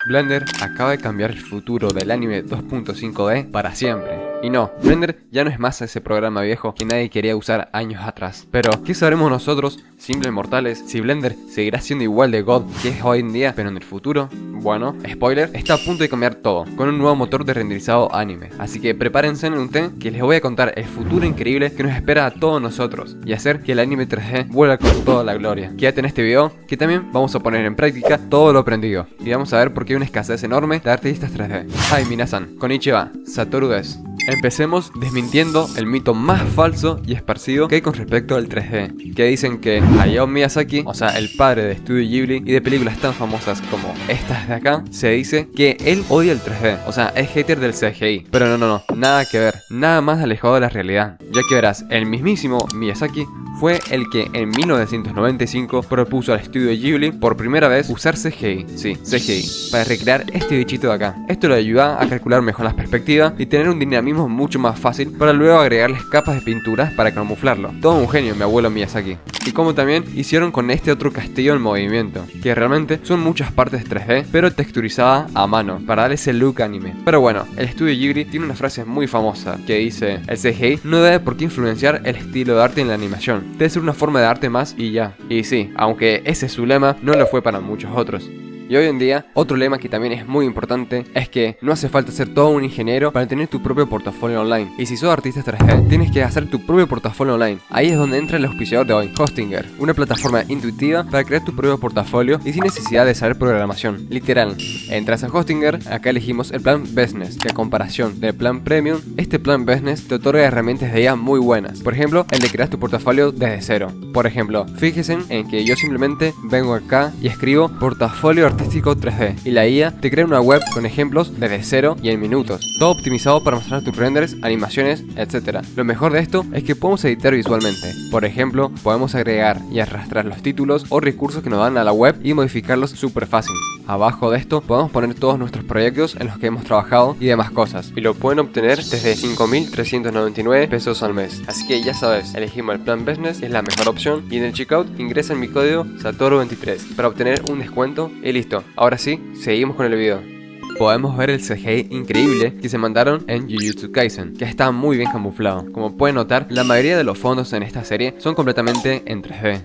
Blender acaba de cambiar el futuro del anime 2.5D para siempre. Y no, Blender ya no es más ese programa viejo que nadie quería usar años atrás. Pero, ¿qué sabremos nosotros, simples mortales, si Blender seguirá siendo igual de God que es hoy en día, pero en el futuro? Bueno, spoiler, está a punto de cambiar todo, con un nuevo motor de renderizado anime. Así que prepárense en un té que les voy a contar el futuro increíble que nos espera a todos nosotros y hacer que el anime 3D vuelva con toda la gloria. Quédate en este video, que también vamos a poner en práctica todo lo aprendido. Y vamos a ver por qué hay una escasez enorme de artistas 3D. Hi minasan, konnichiwa, Satoru desu. Empecemos desmintiendo el mito más falso y esparcido que hay con respecto al 3D, que dicen que Hayao Miyazaki, o sea el padre de Studio Ghibli y de películas tan famosas como estas de acá, se dice que él odia el 3D, o sea es hater del CGI. Pero no, nada que ver, nada más alejado de la realidad, ya que verás, el mismísimo Miyazaki fue el que en 1995 propuso al estudio Ghibli por primera vez usar CGI, sí, CGI, para recrear este bichito de acá. Esto le ayuda a calcular mejor las perspectivas y tener un dinamismo mucho más fácil para luego agregarles capas de pinturas para camuflarlo. Todo un genio mi abuelo Miyazaki. Y como también hicieron con este otro castillo en movimiento, que realmente son muchas partes 3D, pero texturizada a mano, para dar ese look anime. Pero bueno, el estudio Ghibli tiene una frase muy famosa que dice: el CGI no debe por qué influenciar el estilo de arte en la animación, debe ser una forma de arte más y ya. Y sí, aunque ese es su lema, no lo fue para muchos otros. Y hoy en día, otro lema que también es muy importante es que no hace falta ser todo un ingeniero para tener tu propio portafolio online. Y si sos artista 3D, tienes que hacer tu propio portafolio online. Ahí es donde entra el auspiciador de hoy, Hostinger, una plataforma intuitiva para crear tu propio portafolio y sin necesidad de saber programación. Literal, entras a Hostinger, acá elegimos el plan Business, que a comparación del plan Premium, este plan Business te otorga herramientas de IA muy buenas. Por ejemplo, el de crear tu portafolio desde cero. Por ejemplo, fíjense en que yo simplemente vengo acá y escribo portafolio artístico 3D y la IA te crea una web con ejemplos desde cero y en minutos, todo optimizado para mostrar tus renders, animaciones, etc. Lo mejor de esto es que podemos editar visualmente. Por ejemplo, podemos agregar y arrastrar los títulos o recursos que nos dan a la web y modificarlos súper fácil. Abajo de esto podemos poner todos nuestros proyectos en los que hemos trabajado y demás cosas, y lo pueden obtener desde 5.399 pesos al mes. Así que ya sabes, elegimos el plan Business, es la mejor opción, y en el checkout ingresa en mi código Satoru23 para obtener un descuento y listo. Ahora sí, seguimos con el video. Podemos ver el CGI increíble que se mandaron en Jujutsu Kaisen, que está muy bien camuflado. Como pueden notar, la mayoría de los fondos en esta serie son completamente en 3D.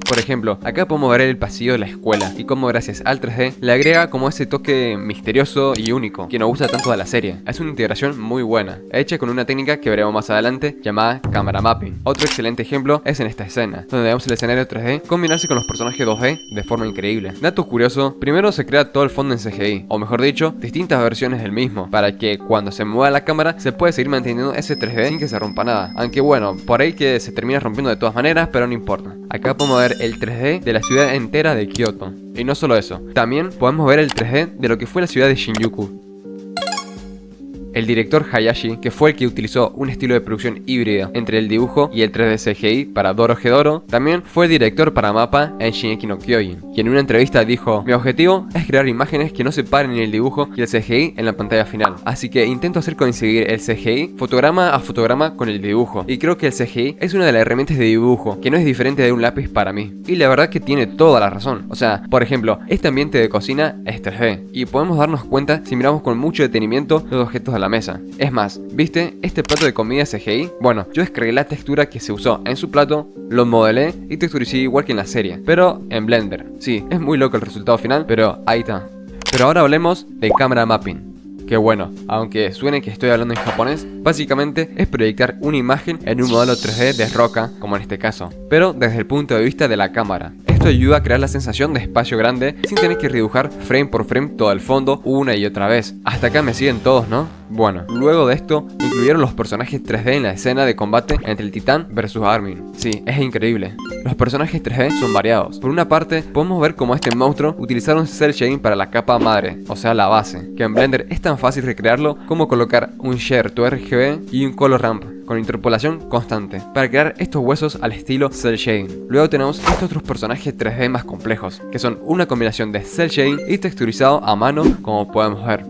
Por ejemplo, acá podemos ver el pasillo de la escuela y cómo gracias al 3D le agrega como ese toque misterioso y único que nos gusta tanto de la serie. Es una integración muy buena, hecha con una técnica que veremos más adelante llamada camera mapping. Otro excelente ejemplo es en esta escena, donde vemos el escenario 3D combinarse con los personajes 2D de forma increíble. Dato curioso, primero se crea todo el fondo en CGI, o mejor dicho, distintas versiones del mismo, para que cuando se mueva la cámara se puede seguir manteniendo ese 3D sin que se rompa nada. Aunque bueno, por ahí que se termina rompiendo de todas maneras, pero no importa. Acá podemos ver el 3D de la ciudad entera de Kioto. Y no solo eso, también podemos ver el 3D de lo que fue la ciudad de Shinjuku. El director Hayashi, que fue el que utilizó un estilo de producción híbrida entre el dibujo y el 3D CGI para Dorohedoro, también fue el director para Mappa en Shingeki no Kyojin, y en una entrevista dijo: mi objetivo es crear imágenes que no separen el dibujo y el CGI en la pantalla final, así que intento hacer coincidir el CGI fotograma a fotograma con el dibujo, y creo que el CGI es una de las herramientas de dibujo que no es diferente de un lápiz para mí. Y la verdad que tiene toda la razón. O sea, por ejemplo, este ambiente de cocina es 3D, y podemos darnos cuenta si miramos con mucho detenimiento los objetos de la mesa. Es más, ¿viste este plato de comida CGI? Bueno, yo descargué la textura que se usó en su plato, lo modelé y texturicé igual que en la serie, pero en Blender. Sí, es muy loco el resultado final, pero ahí está. Pero ahora hablemos de camera mapping. Que bueno, aunque suene que estoy hablando en japonés, básicamente es proyectar una imagen en un modelo 3D de roca, como en este caso, pero desde el punto de vista de la cámara. Esto ayuda a crear la sensación de espacio grande sin tener que redibujar frame por frame todo el fondo una y otra vez. Hasta acá me siguen todos, ¿no? Bueno, luego de esto, incluyeron los personajes 3D en la escena de combate entre el titán versus Armin. Sí, es increíble. Los personajes 3D son variados. Por una parte, podemos ver cómo este monstruo utilizaron cel shading para la capa madre, o sea la base, que en Blender es tan fácil recrearlo como colocar un share to RGB y un color ramp con interpolación constante para crear estos huesos al estilo cel shading. Luego tenemos estos otros personajes 3D más complejos, que son una combinación de cel shading y texturizado a mano, como podemos ver.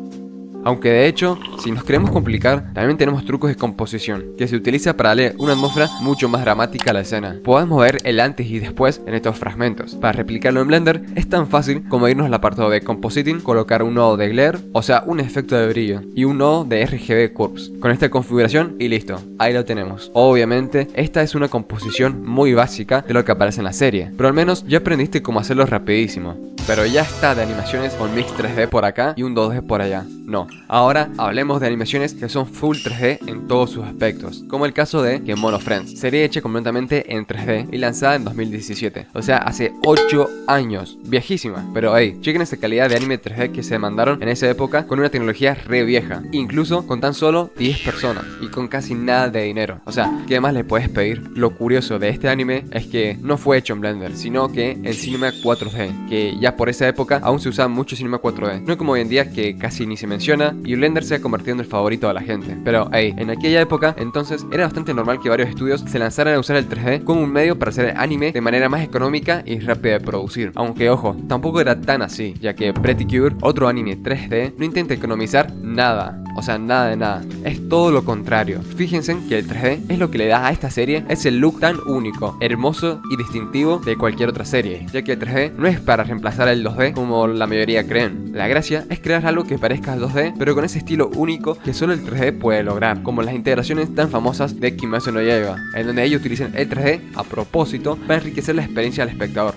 Aunque de hecho, si si nos queremos complicar, también tenemos trucos de composición, que se utiliza para darle una atmósfera mucho más dramática a la escena. Podemos ver el antes y después en estos fragmentos. Para replicarlo en Blender es tan fácil como irnos al apartado de Compositing, colocar un nodo de Glare, o sea un efecto de brillo, y un nodo de RGB Curves. Con esta configuración y listo, ahí lo tenemos. Obviamente, esta es una composición muy básica de lo que aparece en la serie, pero al menos ya aprendiste cómo hacerlo rapidísimo. Pero ya está de animaciones con mix 3D por acá y un 2D por allá. No, ahora hablemos de animaciones que son full 3D en todos sus aspectos, como el caso de Kemono Friends, serie hecha completamente en 3D y lanzada en 2017, o sea hace 8 años, viejísima. Pero hey, chequen esa calidad de anime 3D que se mandaron en esa época con una tecnología re vieja, incluso con tan solo 10 personas y con casi nada de dinero. O sea, ¿qué más le puedes pedir? Lo curioso de este anime es que no fue hecho en Blender, sino que en Cinema 4D, que ya por esa época aún se usaba mucho Cinema 4D, no como hoy en día que casi ni se menciona y Blender se ha convertido en el favorito de la gente. Pero hey, en aquella época entonces era bastante normal que varios estudios se lanzaran a usar el 3D como un medio para hacer anime de manera más económica y rápida de producir. Aunque ojo, tampoco era tan así, ya que Pretty Cure, otro anime 3D, no intenta economizar nada. O sea, nada de nada. Es todo lo contrario. Fíjense que el 3D es lo que le da a esta serie ese look tan único, hermoso y distintivo de cualquier otra serie, ya que el 3D no es para reemplazar el 2D como la mayoría creen. La gracia es crear algo que parezca al 2D, pero con ese estilo único que solo el 3D puede lograr, como las integraciones tan famosas de Kimetsu no Yaiba, en donde ellos utilizan el 3D a propósito para enriquecer la experiencia del espectador.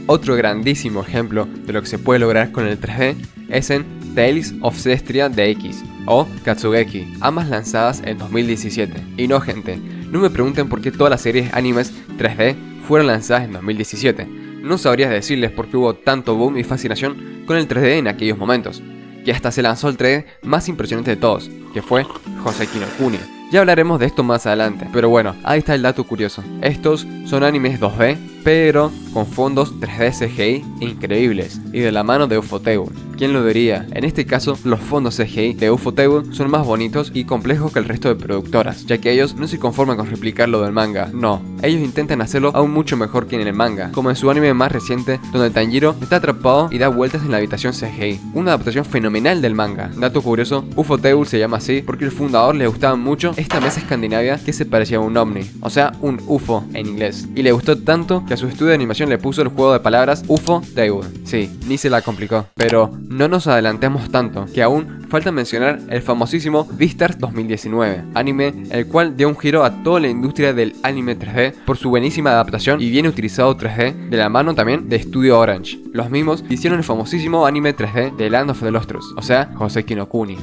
Otro grandísimo ejemplo de lo que se puede lograr con el 3D es en Tales of Celestia DX o Katsugeki, ambas lanzadas en 2017. Y no gente, no me pregunten por qué todas las series animes 3D fueron lanzadas en 2017. No sabría decirles por qué hubo tanto boom y fascinación con el 3D en aquellos momentos, que hasta se lanzó el 3D más impresionante de todos, que fue Hoseki no Kuni. Ya hablaremos de esto más adelante, pero bueno, ahí está el dato curioso. Estos son animes 2D, pero con fondos 3D CGI increíbles y de la mano de Ufotable. ¿Quién lo diría? En este caso, los fondos CGI de Ufotable son más bonitos y complejos que el resto de productoras, ya que ellos no se conforman con replicar lo del manga, no, ellos intentan hacerlo aún mucho mejor que en el manga, como en su anime más reciente, donde Tanjiro está atrapado y da vueltas en la habitación CGI, una adaptación fenomenal del manga. Dato curioso, Ufotable se llama así porque el fundador le gustaba mucho esta mesa escandinavia que se parecía a un ovni, o sea, un UFO en inglés, y le gustó tanto que a su estudio de animación le puso el juego de palabras Ufotable. Sí, ni se la complicó, pero no nos adelantemos tanto, que aún falta mencionar el famosísimo Beastars 2019, anime el cual dio un giro a toda la industria del anime 3D por su buenísima adaptación y bien utilizado 3D de la mano también de Studio Orange. Los mismos hicieron el famosísimo anime 3D de Land of the Lustrous, o sea, Hoseki no Kuni.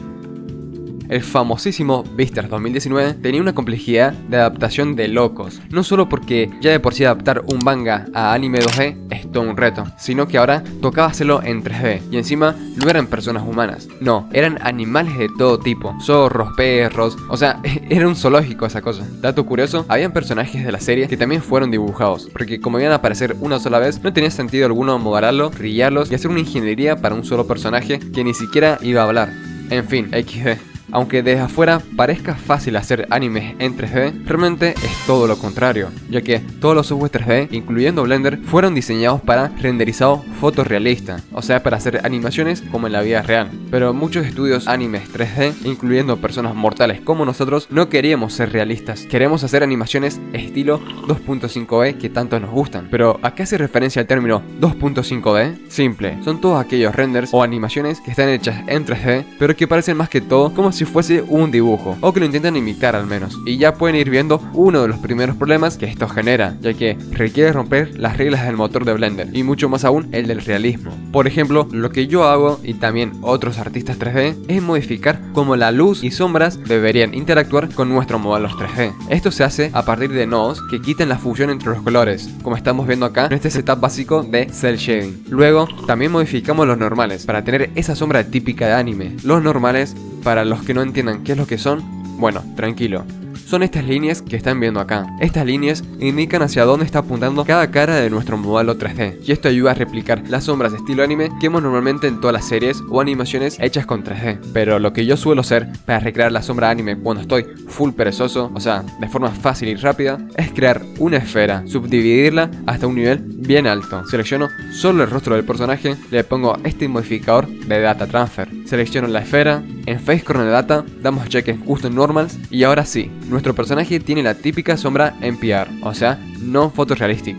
El famosísimo Beastars 2019 tenía una complejidad de adaptación de locos, no solo porque ya de por sí adaptar un manga a anime 2D es todo un reto, sino que ahora tocaba hacerlo en 3D, y encima no eran personas humanas, no, eran animales de todo tipo, zorros, perros, o sea, era un zoológico esa cosa. Dato curioso, habían personajes de la serie que también fueron dibujados, porque como iban a aparecer una sola vez, no tenía sentido alguno modelarlos, rillarlos y hacer una ingeniería para un solo personaje que ni siquiera iba a hablar. En fin, XD. Aunque desde afuera parezca fácil hacer animes en 3D, realmente es todo lo contrario, ya que todos los software 3D, incluyendo Blender, fueron diseñados para renderizado fotorrealista, o sea, para hacer animaciones como en la vida real. Pero muchos estudios animes 3D, incluyendo personas mortales como nosotros, no queríamos ser realistas, queremos hacer animaciones estilo 2.5D que tanto nos gustan. Pero ¿a qué hace referencia el término 2.5D? Simple, son todos aquellos renders o animaciones que están hechas en 3D, pero que parecen más que todo como si fuese un dibujo, o que lo intentan imitar al menos, y ya pueden ir viendo uno de los primeros problemas que esto genera, ya que requiere romper las reglas del motor de Blender, y mucho más aún el del realismo. Por ejemplo, lo que yo hago, y también otros artistas 3D, es modificar cómo la luz y sombras deberían interactuar con nuestros modelos 3D. Esto se hace a partir de nodos que quiten la fusión entre los colores, como estamos viendo acá en este setup básico de cel shading. Luego, también modificamos los normales, para tener esa sombra típica de anime. Los normales, para los que no entiendan qué es lo que son, bueno, tranquilo. Son estas líneas que están viendo acá. Estas líneas indican hacia dónde está apuntando cada cara de nuestro modelo 3D. Y esto ayuda a replicar las sombras de estilo anime que vemos normalmente en todas las series o animaciones hechas con 3D. Pero lo que yo suelo hacer para recrear la sombra anime cuando estoy full perezoso, o sea, de forma fácil y rápida, es crear una esfera, subdividirla hasta un nivel bien alto. Selecciono solo el rostro del personaje, le pongo este modificador de Data Transfer. Selecciono la esfera, En Face Corner Data damos check en Custom Normals y ahora sí, nuestro personaje tiene la típica sombra NPR, o sea, non photorealistic.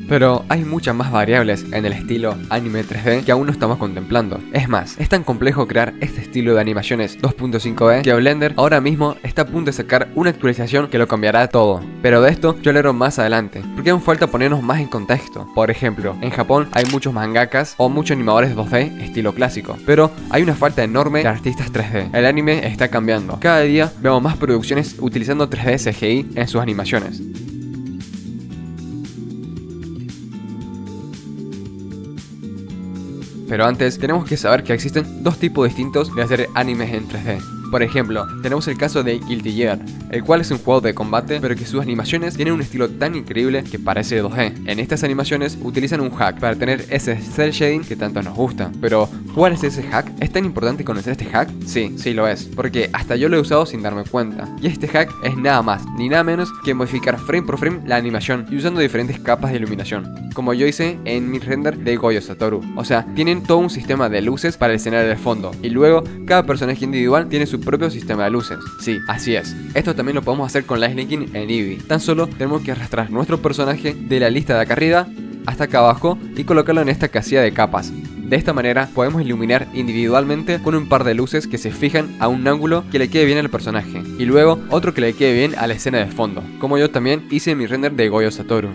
Pero hay muchas más variables en el estilo anime 3D que aún no estamos contemplando. Es más, es tan complejo crear este estilo de animaciones 2.5D que Blender ahora mismo está a punto de sacar una actualización que lo cambiará todo. Pero de esto yo hablaré más adelante, porque aún falta ponernos más en contexto. Por ejemplo, en Japón hay muchos mangakas o muchos animadores 2D estilo clásico, pero hay una falta enorme de artistas 3D. El anime está cambiando. Cada día vemos más producciones utilizando 3D CGI en sus animaciones. Pero antes, tenemos que saber que existen dos tipos distintos de hacer animes en 3D. Por ejemplo, tenemos el caso de Guilty Gear, el cual es un juego de combate, pero que sus animaciones tienen un estilo tan increíble que parece 2D. En estas animaciones utilizan un hack para tener ese cel shading que tanto nos gusta. Pero, ¿cuál es ese hack? ¿Es tan importante conocer este hack? Sí, sí lo es, porque hasta yo lo he usado sin darme cuenta. Y este hack es nada más ni nada menos que modificar frame por frame la animación y usando diferentes capas de iluminación, como yo hice en mi render de Goyo Satoru. O sea, tienen todo un sistema de luces para el escenario de fondo, y luego cada personaje individual tiene su propio sistema de luces. Sí, así es. Esto también lo podemos hacer con Light Linking en Eevee. Tan solo tenemos que arrastrar nuestro personaje de la lista de acá arriba hasta acá abajo y colocarlo en esta casilla de capas. De esta manera podemos iluminar individualmente con un par de luces que se fijan a un ángulo que le quede bien al personaje, y luego otro que le quede bien a la escena de fondo, como yo también hice en mi render de Goyo Satoru.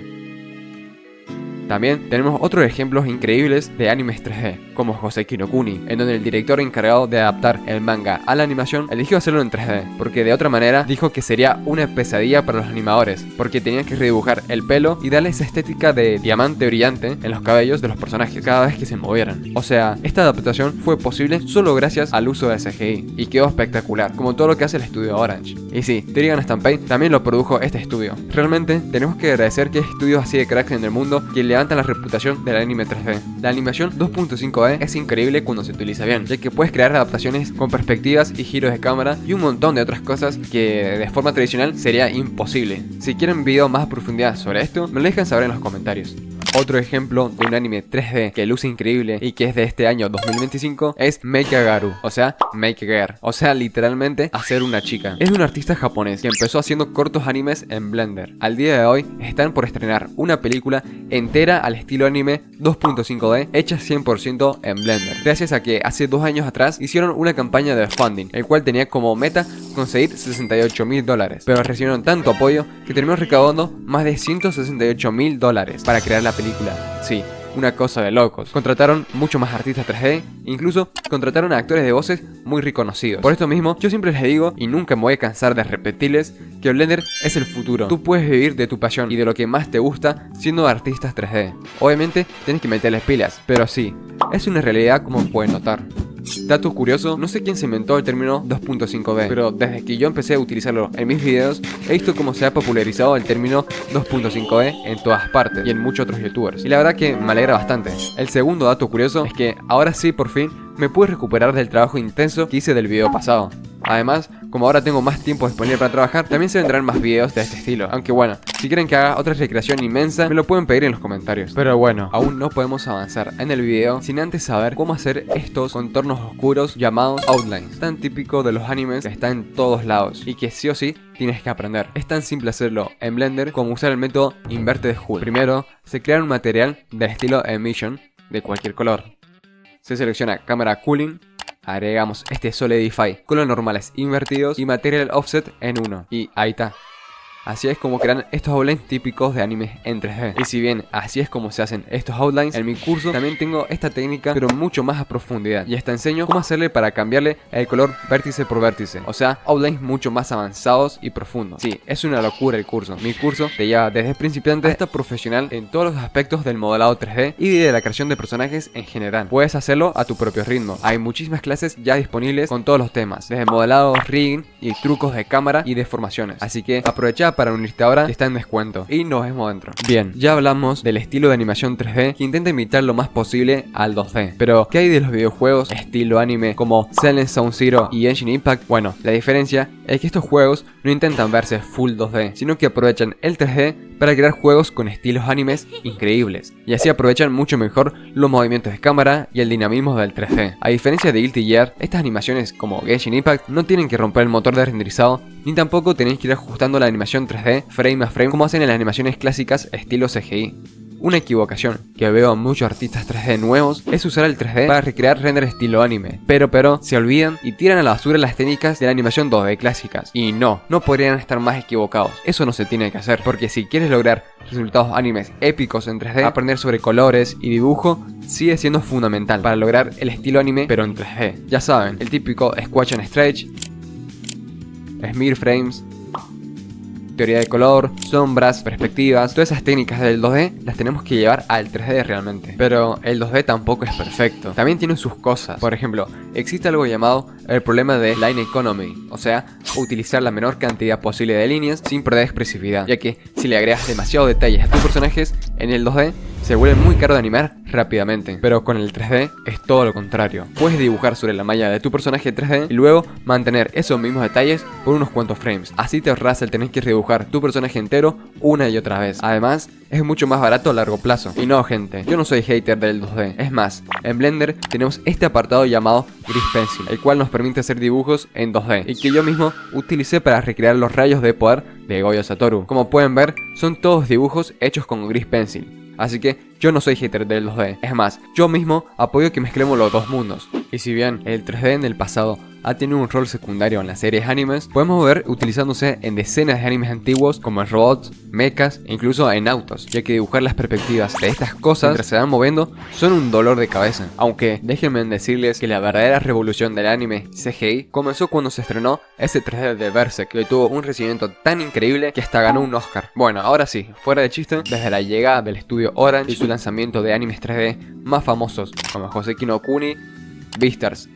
También tenemos otros ejemplos increíbles de animes 3D, como Hoseki no Kuni, en donde el director encargado de adaptar el manga a la animación eligió hacerlo en 3D, porque de otra manera dijo que sería una pesadilla para los animadores, porque tenían que redibujar el pelo y darle esa estética de diamante brillante en los cabellos de los personajes cada vez que se movieran. O sea, esta adaptación fue posible solo gracias al uso de CGI, y quedó espectacular, como todo lo que hace el estudio Orange. Y sí, Trigun Stampede también lo produjo este estudio. Realmente tenemos que agradecer que hay estudios así de cracks en el mundo que levantan la reputación del anime 3D. La animación 2.5D es increíble cuando se utiliza bien, ya que puedes crear adaptaciones con perspectivas y giros de cámara y un montón de otras cosas que de forma tradicional sería imposible. Si quieren video más a profundidad sobre esto, me lo dejan saber en los comentarios. Otro ejemplo de un anime 3D que luce increíble y que es de este año 2025 es Meikagaru, o sea, Make Girl, o sea, literalmente hacer una chica. Es de un artista japonés que empezó haciendo cortos animes en Blender. Al día de hoy están por estrenar una película entera al estilo anime 2.5D hecha 100% en Blender, gracias a que hace 2 años atrás hicieron una campaña de funding, el cual tenía como meta conseguir $68.000, pero recibieron tanto apoyo que terminó recaudando más de $168.000 para crear la película. Sí, una cosa de locos. Contrataron mucho más artistas 3D, incluso contrataron a actores de voces muy reconocidos. Por esto mismo, yo siempre les digo, y nunca me voy a cansar de repetirles, que Blender es el futuro. Tú puedes vivir de tu pasión y de lo que más te gusta siendo artistas 3D. Obviamente, tienes que meterles pilas, pero sí, es una realidad como pueden notar. Dato curioso, no sé quién se inventó el término 2.5D, pero desde que yo empecé a utilizarlo en mis videos, he visto cómo se ha popularizado el término 2.5D en todas partes y en muchos otros youtubers. Y la verdad que me alegra bastante. El segundo dato curioso es que ahora sí, por fin, me pude recuperar del trabajo intenso que hice del video pasado. Además, como ahora tengo más tiempo disponible para trabajar, también se vendrán más videos de este estilo. Aunque bueno, si quieren que haga otra recreación inmensa, me lo pueden pedir en los comentarios. Pero bueno, aún no podemos avanzar en el video sin antes saber cómo hacer estos contornos oscuros llamados outlines, tan típico de los animes que está en todos lados y que sí o sí tienes que aprender. Es tan simple hacerlo en Blender como usar el método Inverted Hull. Primero, se crea un material del estilo Emission de cualquier color. Se selecciona cámara cooling, agregamos este Solidify, colores normales invertidos y material offset en 1. Y ahí está. Así es como crean estos outlines típicos de animes en 3D. Y si bien así es como se hacen estos outlines, en mi curso también tengo esta técnica pero mucho más a profundidad. Y hasta enseño cómo hacerle para cambiarle el color vértice por vértice. O sea, outlines mucho más avanzados y profundos. Sí, es una locura el curso. Mi curso te lleva desde principiante hasta profesional en todos los aspectos del modelado 3D y de la creación de personajes en general. Puedes hacerlo a tu propio ritmo. Hay muchísimas clases ya disponibles con todos los temas, desde modelado, rigging y trucos de cámara y deformaciones. Así que aprovecha para unirte ahora, que está en descuento. Y nos vemos dentro. Bien, ya hablamos del estilo de animación 3D que intenta imitar lo más posible al 2D. Pero, ¿qué hay de los videojuegos estilo anime como Silent Zone Zero y Genshin Impact? Bueno, la diferencia es que estos juegos no intentan verse full 2D, sino que aprovechan el 3D para crear juegos con estilos animes increíbles, y así aprovechan mucho mejor los movimientos de cámara y el dinamismo del 3D. A diferencia de Guilty Gear, estas animaciones como Genshin Impact no tienen que romper el motor de renderizado, ni tampoco tenéis que ir ajustando la animación 3D frame a frame como hacen en las animaciones clásicas estilo CGI. Una equivocación que veo a muchos artistas 3D nuevos es usar el 3D para recrear render estilo anime, pero se olvidan y tiran a la basura las técnicas de la animación 2D clásicas. Y no podrían estar más equivocados. Eso no se tiene que hacer, porque si quieres lograr resultados animes épicos en 3D, aprender sobre colores y dibujo sigue siendo fundamental para lograr el estilo anime pero en 3D. Ya saben, el típico Squash and Stretch, Smear Frames, teoría de color, sombras, perspectivas, todas esas técnicas del 2D las tenemos que llevar al 3D realmente. Pero el 2D tampoco es perfecto, también tiene sus cosas. Por ejemplo, existe algo llamado el problema de line economy, o sea, utilizar la menor cantidad posible de líneas sin perder expresividad, ya que si le agregas demasiados detalles a tus personajes, en el 2D se vuelve muy caro de animar rápidamente, pero con el 3D es todo lo contrario. Puedes dibujar sobre la malla de tu personaje 3D y luego mantener esos mismos detalles por unos cuantos frames. Así te ahorras el tener que redibujar tu personaje entero una y otra vez. Además, es mucho más barato a largo plazo. Y no, gente, yo no soy hater del 2D. Es más, en Blender tenemos este apartado llamado Grease Pencil, el cual nos permite hacer dibujos en 2D y que yo mismo utilicé para recrear los rayos de poder de Gojo Satoru. Como pueden ver, son todos dibujos hechos con Grease Pencil. Así que yo no soy hater del 2D, es más, yo mismo apoyo que mezclemos los dos mundos. Y si bien el 3D en el pasado ha tenido un rol secundario en las series animes, podemos ver utilizándose en decenas de animes antiguos como en robots, mechas e incluso en autos, ya que dibujar las perspectivas de estas cosas mientras se van moviendo son un dolor de cabeza. Aunque déjenme decirles que la verdadera revolución del anime CGI comenzó cuando se estrenó ese 3D de Berserk, que tuvo un recibimiento tan increíble que hasta ganó un Oscar. Bueno, ahora sí, fuera de chiste, desde la llegada del estudio Orange y su lanzamiento de animes 3D más famosos como Hoseki no Kuni, Beastars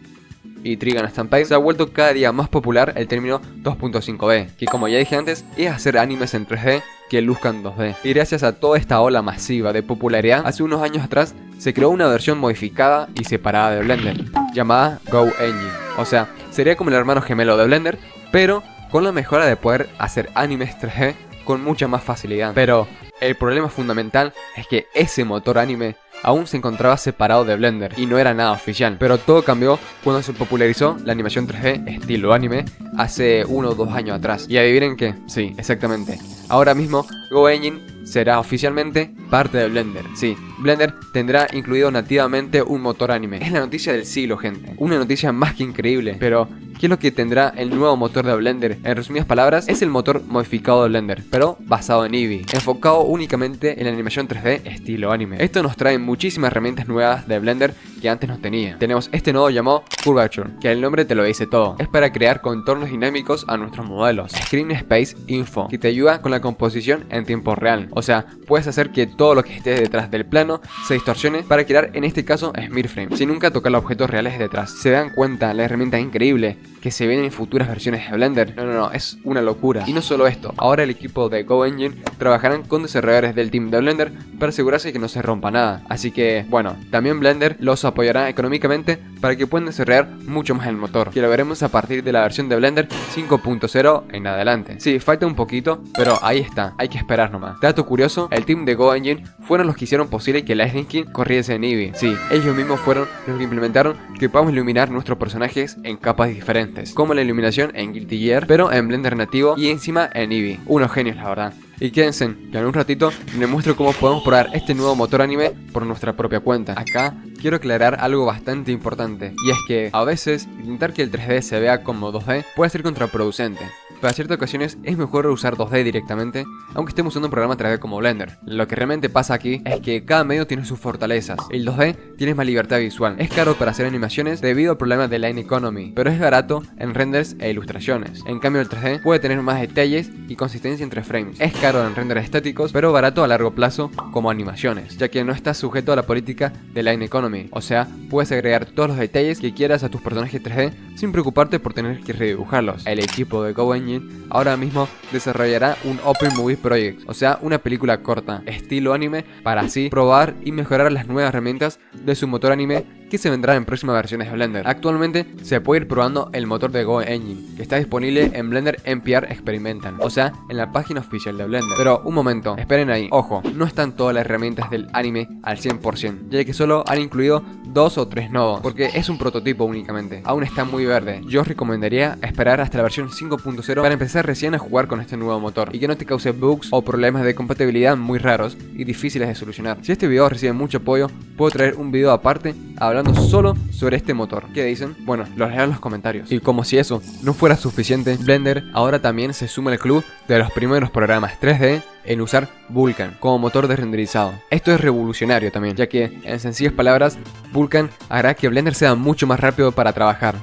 y Trigun Stampede, se ha vuelto cada día más popular el término 2.5D, que como ya dije antes, es hacer animes en 3D que luzcan 2D. Y gracias a toda esta ola masiva de popularidad, hace unos años atrás se creó una versión modificada y separada de Blender, llamada Go Engine. O sea, sería como el hermano gemelo de Blender, pero con la mejora de poder hacer animes 3D con mucha más facilidad. Pero el problema fundamental es que ese motor anime aún se encontraba separado de Blender y no era nada oficial. Pero todo cambió cuando se popularizó la animación 3D estilo anime hace 1 o 2 años atrás. Y adivinen qué, sí, exactamente. Ahora mismo Go Engine será oficialmente parte de Blender. Sí, Blender tendrá incluido nativamente un motor anime. Es la noticia del siglo, gente. Una noticia más que increíble. Pero ¿qué es lo que tendrá el nuevo motor de Blender? En resumidas palabras, es el motor modificado de Blender, pero basado en Eevee, enfocado únicamente en la animación 3D estilo anime. Esto nos trae muchísimas herramientas nuevas de Blender que antes no tenía. Tenemos este nodo llamado Curvature, que el nombre te lo dice todo. Es para crear contornos dinámicos a nuestros modelos. Screen Space Info, que te ayuda con la composición en tiempo real. O sea, puedes hacer que todo lo que esté detrás del plano se distorsione para crear, en este caso, Smear Frame, sin nunca tocar los objetos reales detrás. ¿Se dan cuenta? La herramienta es increíble que se vienen en futuras versiones de Blender. No, es una locura. Y no solo esto, ahora el equipo de Go Engine trabajarán con desarrolladores del team de Blender para asegurarse que no se rompa nada. Así que, bueno, también Blender los apoyará económicamente para que puedan desarrollar mucho más el motor, que lo veremos a partir de la versión de Blender 5.0 en adelante. Sí, falta un poquito, pero ahí está, hay que esperar nomás. Dato curioso, el team de Go Engine fueron los que hicieron posible que Lightning King corriese en Eevee. Sí, ellos mismos fueron los que implementaron que podamos iluminar nuestros personajes en capas diferentes, como la iluminación en Guilty Gear, pero en Blender nativo y encima en Eevee. Unos genios, la verdad. Y quédense, que en un ratito les muestro cómo podemos probar este nuevo motor anime por nuestra propia cuenta. Acá quiero aclarar algo bastante importante, y es que a veces intentar que el 3D se vea como 2D puede ser contraproducente. Para ciertas ocasiones es mejor usar 2D directamente, aunque estemos usando un programa 3D como Blender. Lo que realmente pasa aquí es que cada medio tiene sus fortalezas. El 2D tiene más libertad visual. Es caro para hacer animaciones debido al problema de line economy, pero es barato en renders e ilustraciones. En cambio el 3D puede tener más detalles y consistencia entre frames. Es caro en renders estáticos, pero barato a largo plazo como animaciones, ya que no está sujeto a la política de line economy. O sea, puedes agregar todos los detalles que quieras a tus personajes 3D sin preocuparte por tener que redibujarlos. El equipo de GoEngine ahora mismo desarrollará un Open Movie Project, o sea, una película corta, estilo anime, para así probar y mejorar las nuevas herramientas de su motor anime que se vendrá en próximas versiones de Blender. Actualmente se puede ir probando el motor de GoEngine, que está disponible en Blender NPR Experimental, o sea, en la página oficial de Blender. Pero un momento, esperen ahí, ojo, no están todas las herramientas del anime al 100%, ya que solo han incluido 2 o 3 nodos, porque es un prototipo únicamente, aún está muy verde. Yo os recomendaría esperar hasta la versión 5.0 para empezar recién a jugar con este nuevo motor, y que no te cause bugs o problemas de compatibilidad muy raros y difíciles de solucionar. Si este video recibe mucho apoyo, puedo traer un video aparte hablando solo sobre este motor. ¿Qué dicen? Bueno, los leo en los comentarios. Y como si eso no fuera suficiente, Blender ahora también se suma al club de los primeros programas 3D en usar Vulkan como motor de renderizado. Esto es revolucionario también, ya que, en sencillas palabras, Vulkan hará que Blender sea mucho más rápido para trabajar.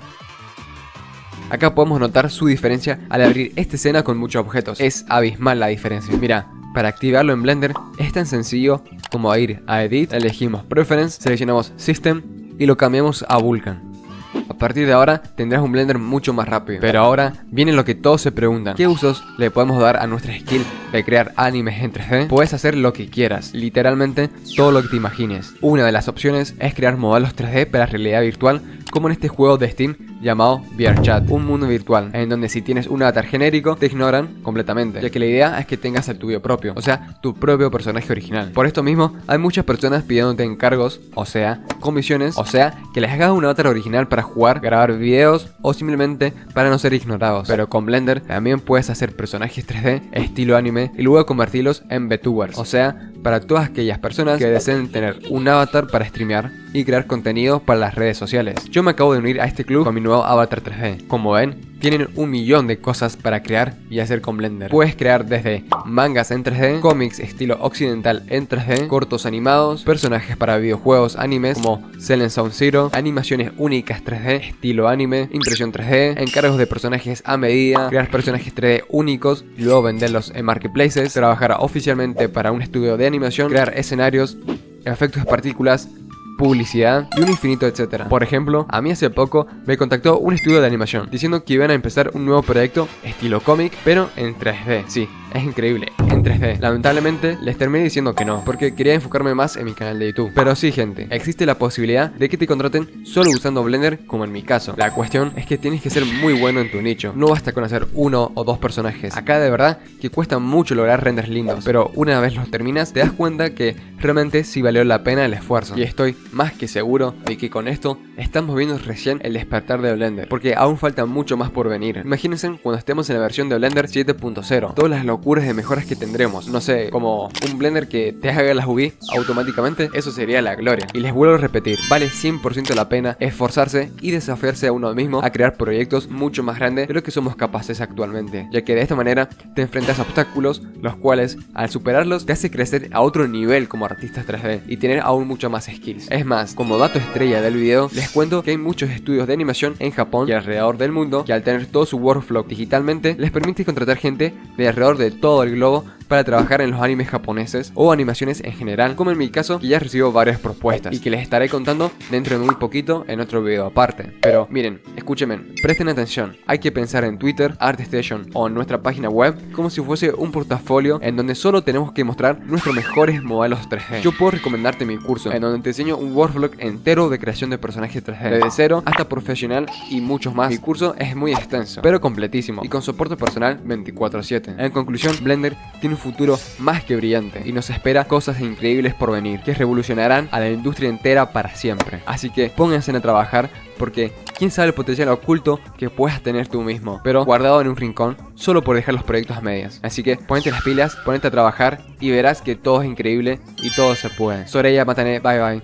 Acá podemos notar su diferencia al abrir esta escena con muchos objetos. Es abismal la diferencia. Mira, para activarlo en Blender es tan sencillo como ir a Edit, elegimos Preference, seleccionamos System y lo cambiamos a Vulkan. A partir de ahora tendrás un Blender mucho más rápido. Pero ahora viene lo que todos se preguntan: ¿qué usos le podemos dar a nuestra skill de crear animes en 3D? Puedes hacer lo que quieras, literalmente todo lo que te imagines. Una de las opciones es crear modelos 3D para realidad virtual, como en este juego de Steam llamado VRChat, un mundo virtual en donde si tienes un avatar genérico te ignoran completamente, ya que la idea es que tengas el tuyo propio, o sea, tu propio personaje original. Por esto mismo hay muchas personas pidiéndote encargos, o sea, comisiones, o sea, que les hagas un avatar original para jugar, grabar videos o simplemente para no ser ignorados. Pero con Blender también puedes hacer personajes 3D estilo anime y luego convertirlos en VTubers, o sea, para todas aquellas personas que deseen tener un avatar para streamear y crear contenido para las redes sociales. Yo me acabo de unir a este club con mi nuevo avatar 3D. Como ven, tienen un millón de cosas para crear y hacer con Blender. Puedes crear desde mangas en 3D, cómics estilo occidental en 3D, cortos animados, personajes para videojuegos, animes como Silent Sound Zero, animaciones únicas 3D estilo anime, impresión 3D, encargos de personajes a medida, crear personajes 3D únicos y luego venderlos en marketplaces, trabajar oficialmente para un estudio de animación, crear escenarios, efectos de partículas, publicidad y un infinito etcétera. Por ejemplo, a mí hace poco me contactó un estudio de animación diciendo que iban a empezar un nuevo proyecto estilo cómic, pero en 3D. Sí, es increíble, en 3D. Lamentablemente les terminé diciendo que no, porque quería enfocarme más en mi canal de YouTube. Pero sí, gente, existe la posibilidad de que te contraten solo usando Blender, como en mi caso. La cuestión es que tienes que ser muy bueno en tu nicho. No basta con hacer 1 o 2 personajes. Acá de verdad que cuesta mucho lograr renders lindos, pero una vez los terminas te das cuenta que realmente sí valió la pena el esfuerzo. Y estoy más que seguro de que con esto estamos viendo recién el despertar de Blender, porque aún falta mucho más por venir. Imagínense cuando estemos en la versión de Blender 7.0, todas las locuras de mejoras que tendremos. No sé, como un Blender que te haga las UV automáticamente, eso sería la gloria. Y les vuelvo a repetir, vale 100% la pena esforzarse y desafiarse a uno mismo a crear proyectos mucho más grandes de lo que somos capaces actualmente, ya que de esta manera te enfrentas a obstáculos, los cuales al superarlos te hace crecer a otro nivel como artistas 3D y tener aún mucho más skills. Es más, como dato estrella del video, les cuento que hay muchos estudios de animación en Japón y alrededor del mundo que al tener todo su workflow digitalmente les permite contratar gente de alrededor de todo el globo para trabajar en los animes japoneses o animaciones en general, como en mi caso, que ya recibo varias propuestas y que les estaré contando dentro de muy poquito en otro video aparte. Pero miren, escúchenme, presten atención, hay que pensar en Twitter, ArtStation o en nuestra página web como si fuese un portafolio en donde solo tenemos que mostrar nuestros mejores modelos 3D. Yo puedo recomendarte mi curso, en donde te enseño un workflow entero de creación de personajes 3D, desde cero hasta profesional y muchos más. Mi curso es muy extenso, pero completísimo y con soporte personal 24/7. En conclusión, Blender tiene un futuro más que brillante y nos espera cosas increíbles por venir que revolucionarán a la industria entera para siempre. Así que pónganse a trabajar, porque quién sabe el potencial oculto que puedas tener tú mismo, pero guardado en un rincón solo por dejar los proyectos a medias. Así que ponete las pilas, ponete a trabajar y verás que todo es increíble y todo se puede. Soraya Matané, bye bye.